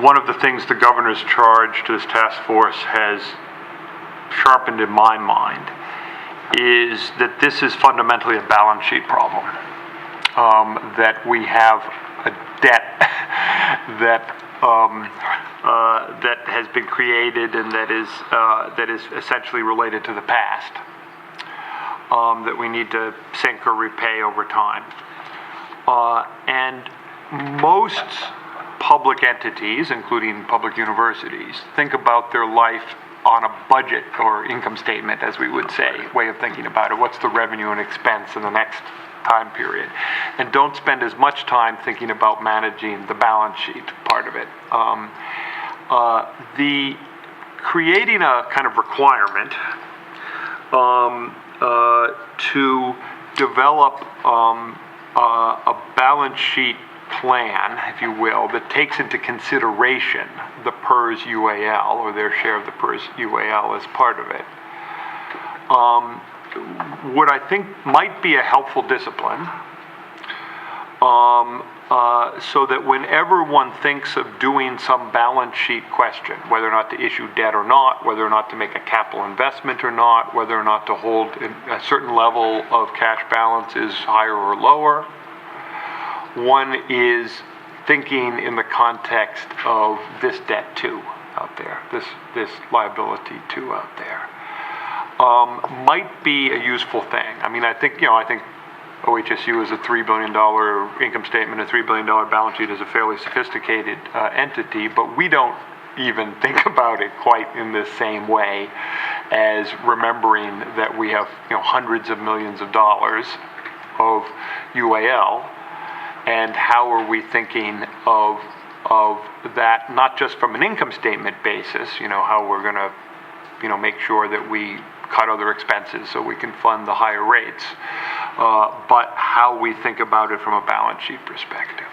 one of the things the governor's charge to this task force has sharpened in my mind is that this is fundamentally a balance sheet problem. That we have a debt that has been created and that is essentially related to the past, that we need to sink or repay over time. And most public entities, including public universities, think about their life on a budget or income statement, as we would say, way of thinking about it. What's the revenue and expense in the next time period? And don't spend as much time thinking about managing the balance sheet part of it. The creating a kind of requirement to develop a balance sheet plan, if you will, that takes into consideration the PERS UAL, or their share of the PERS UAL as part of it, what I think might be a helpful discipline, so that whenever one thinks of doing some balance sheet question, whether or not to issue debt or not, whether or not to make a capital investment or not, whether or not to hold a certain level of cash balances higher or lower, one is thinking in the context of this debt too out there, this liability too out there, might be a useful thing. I mean, I think OHSU is a $3 billion income statement, a $3 billion balance sheet is a fairly sophisticated entity, but we don't even think about it quite in the same way as remembering that we have hundreds of millions of dollars of UAL. And how are we thinking of that, not just from an income statement basis, how we're going to, make sure that we cut other expenses so we can fund the higher rates, but how we think about it from a balance sheet perspective.